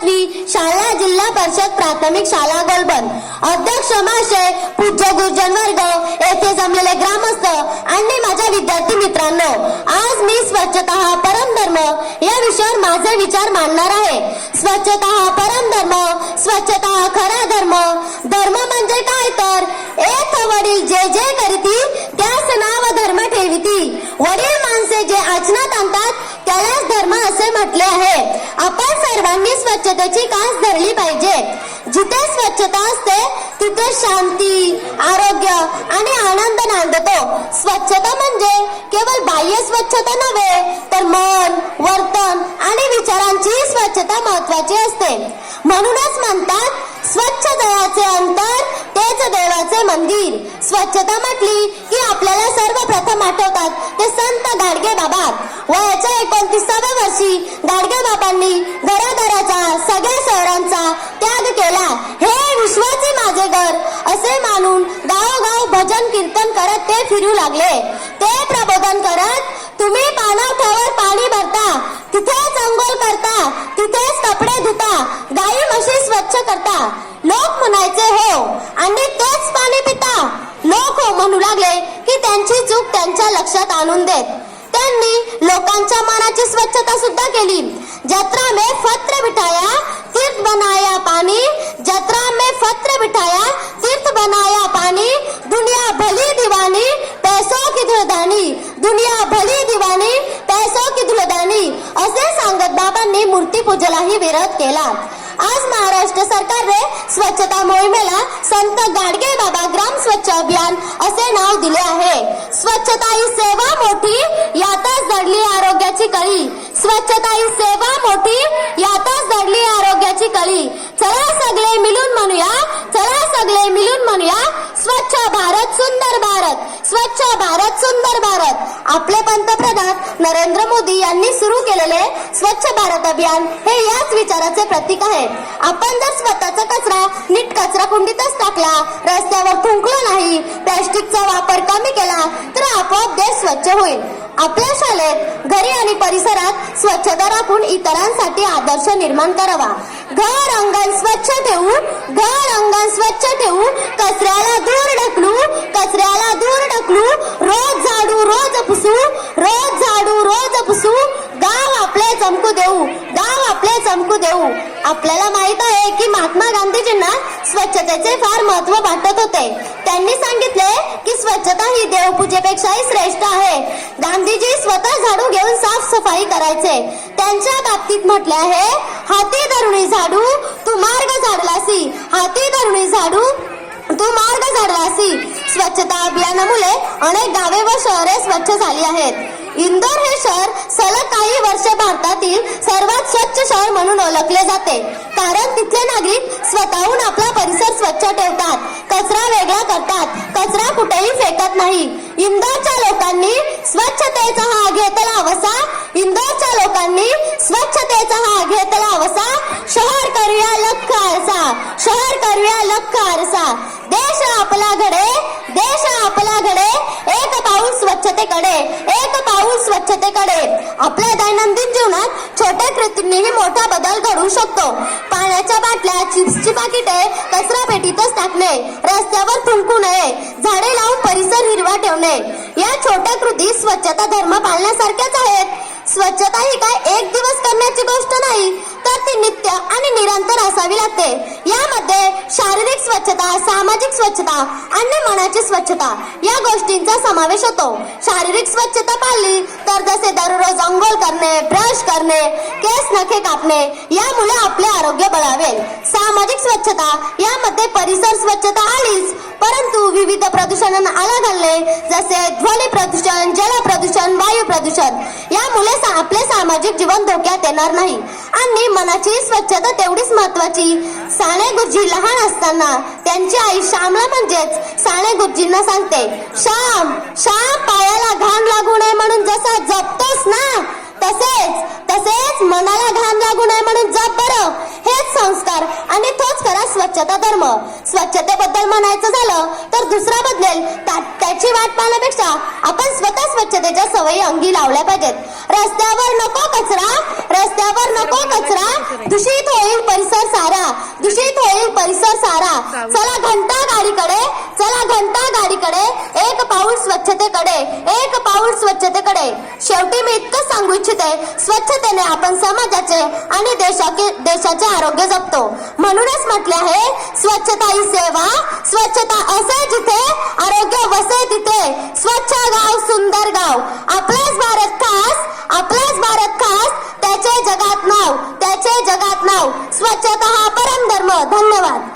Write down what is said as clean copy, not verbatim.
यशस्वी शाळा जिल्हा परिषद प्राथमिक शाळा गोलबन अध्यक्ष महाशय पूज्य गुरुजन वर्ग येथे जमलेले ग्रामस्थ आणि माझ्या विद्यार्थी मित्रांनो, आज मी स्वच्छता हा परमधर्म या विषयावर माझे विचार मांडणार आहे। स्वच्छता हा परमधर्म, स्वच्छता हा खरा धर्म। धर्म म्हणजे काय तर एक वडील जे जे करीती त्यास नाव धर्म ठेविती। वडील माणसे जे आचरणात आणतात त्यालाच धर्म असे म्हटले आहे। आपण सर्वांनी स्वच्छतेची कास धरली पाहिजे। जिथे स्वच्छता असते तिथे शांती, आरोग्य आणि आनंद नांदतो। स्वच्छता म्हणजे केवळ बाह्य स्वच्छता नव्हे तर मन, वर्तन आणि विचारांची स्वच्छता महत्वाची असते। म्हणूनच म्हणतात स्वच्छ देवाचे अंतर तेच देवाचे मंदिर। स्वच्छता म्हटली की आपल्याला सर्वप्रथम आठवतात ते संत गाडगे बाबा। वयाच्या 29व्या वर्षी गाडगे बाबांनी घरादाराचा, सगळ्या शहरांचा त्याग केला। हे विश्वाचे माझे घर असे मानून गावोगाव भजन कीर्तन करत ते फिरू लागले। ते प्रबोधन करत तुम्ही पाणवठ्यावर पाणी भरता, तिथेच अंघोळ करता, तिथेच कपडे धुता, गाई म्हशी स्वच्छ करता। लोक म्हणायचे हो आणि तेच पाणी पिता। लोक हो म्हणू लागले की त्यांची चूक त्यांच्या लक्षात आणून देत। त्यांनी लोकांच्या मनाची स्वच्छता सुद्धा केली। जत्रा में फत्र बिठाया तीर्थ बनाया पानी, जत्रा में फत्र बिठाया तीर्थ बनाया पानी। दुनिया भली दीवानी पैसों की धुलदानी, दुनिया भली दीवानी पैसों की धुलदानी असे सांगत बाबांनी मूर्तीपूजेलाही विरोध केला। आज महाराष्ट्र सरकारने स्वच्छता मोहिमेला संत गाडगे बाबा ग्राम स्वच्छ अभियान असे नाव दिले आहे। स्वच्छता ही सेवा मोठी यातच दडली आरोग्याची कळी। स्वच्छता ही सेवा मोठी यातच दडली आरोग्याची कळी। चला सगळे मिळून म्हणूया, चला सगळे मिळून म्हणूया, स्वच्छ भारत सुंदर भारत, स्वच्छ भारत सुंदर भारत। आपले पंतप्रधान नरेंद्र मोदी यांनी सुरू केलेले स्वच्छ भारत अभियान हे याच विचाराचे प्रतीक आहे। आपण जर स्वतःचा कचरा नीट कचरा कुंडीतच टाकला, रस्त्यावर थुंकलो नाही, प्लास्टिकचा वापर कमी केला तर आपोआप देश स्वच्छ होईल। आपल्या शाळेत, घरी आणि परिसरात स्वच्छता राखून इतरांसाठी आदर्श निर्माण करावा। घर अंगण स्वच्छ ठेवू, घर अंगण स्वच्छ ठेवू, कचऱ्याला दूर ढकलू, कचऱ्याला दूर ढकलू, रोज झाडू रोज पुसू, रोज झाडू रोज पुसू, गाव आपले चमकू देऊ, गाव आपले चमकू देऊ। आपल्याला माहित आहे की महात्मा गांधीजींना स्वच्छतेचे फार महत्त्व वाटत होते। त्यांनी सांगितले की स्वच्छता ही देवपूजेपेक्षाही श्रेष्ठ आहे। गांधीजी स्वतः झाडू घेऊन साफ सफाई करायचे। त्यांच्या बाबतीत म्हटले आहे, हाती धरुणी झाडू तू मार्ग झाडलासी, हाती धरुणी झाडू तू मार्ग झाडलासी। स्वच्छता अभियानामुळे अनेक गावे व शहरे स्वच्छ झाली आहेत। इंदोर हे शहर सलग काही वर्ष भारतातील सर्वात स्वच्छ शहर म्हणून ओळखले जाते, कारण तिथले नागरिक स्वतःहून आपला परिसर स्वच्छ ठेवतात, कचरा वेगळा करतात, कचरा कुठेही फेकत नाही। इंदोरच्या लोकांनी स्वच्छतेचा हा घेतला वसा, इंदोरच्या लोकांनी स्वच्छतेचा हा घेतला वसा। शहर करूया लख आरसा, शहर करूया लख आरसा। देश आपला घडे, देश आपला घडे, एक पाऊल स्वच्छतेकडे, एक पाऊल स्वच्छतेकडे। आपल्या दैनंदिन जीवनात छोट्या कृतींनीही मोठा बदल घडू शकतो। पाण्याच्या बाटल्या, चिप्सची पाकिटे कचरा पेटीतच टाकणे, रस्त्यावर थुंकू नये, झाडे लावून परिसर हिरवा ठेवणे या छोट्या कृती स्वच्छता धर्म पाळण्यासारख्याच आहेत। स्वच्छता ही काय एक दिवस करण्याची गोष्ट नाही, तर ती नित्य आणि निरंतर असावी लागते। यामध्ये शारीरिक स्वच्छता, सामाजिक स्वच्छता आणि मनाची स्वच्छता या गोष्टींचा समावेश होतो। शारीरिक स्वच्छता पाळली तर जसे दररोज अंघोळ करणे, ब्रश करणे, केस नखे कापणे यामुळे आपले आरोग्य बळावेल। सामाजिक स्वच्छता यामध्ये परिसर स्वच्छता आलीच, परंतु विविध प्रदूषणांना आळा घालणे जसे ध्वनी प्रदूषण, जल प्रदूषण, वायू प्रदूषण यामुळे आपले सामाजिक जीवन धोक्यात येणार नाही। आणि मनाची स्वच्छता तेवढीच महत्वाची। साने गुरुजी लहान असताना त्यांची आई श्यामला म्हणजेच साने गुरुजींना सांगते, श्याम श्याम पायाला घाण लागू नये म्हणून जसा जपतोस ना तसेच मनाला घाण लागू नये म्हणून जप बरं। हेच संस्कार आणि तोच खरा स्वच्छता धर्म। स्वच्छतेबद्दल म्हणायचं झालं तर दुसरा बदलेल त्याची वाट पाहण्यापेक्षा आपण स्वतः स्वच्छतेच्या सवयी अंगी लावल्या पाहिजेत। रस्त्यावर नको कचरा, रस्त्यावर नको कचरा, दूषित होईल परिसर। चला घंटा गाडीकडे, चला घंटा गाडीकडे, एक पाऊल स्वच्छतेकडे, एक पाऊल स्वच्छतेकडे. शेवटी मी इतकं सांगू इच्छिते, स्वच्छतेने आपण समाजाचे आणि देशाचे आरोग्य जपतो. म्हणूनच म्हटले आहे, स्वच्छता ही सेवा, स्वच्छता असे जिथे, आरोग्य वसे तिथे. स्वच्छ गाव सुंदर गाव. आपलाच भारत खास, आपलाच भारत खास, त्याचे जगात नाव, त्याचे जगात नाव. स्वच्छता हा परम धर्म. धन्यवाद.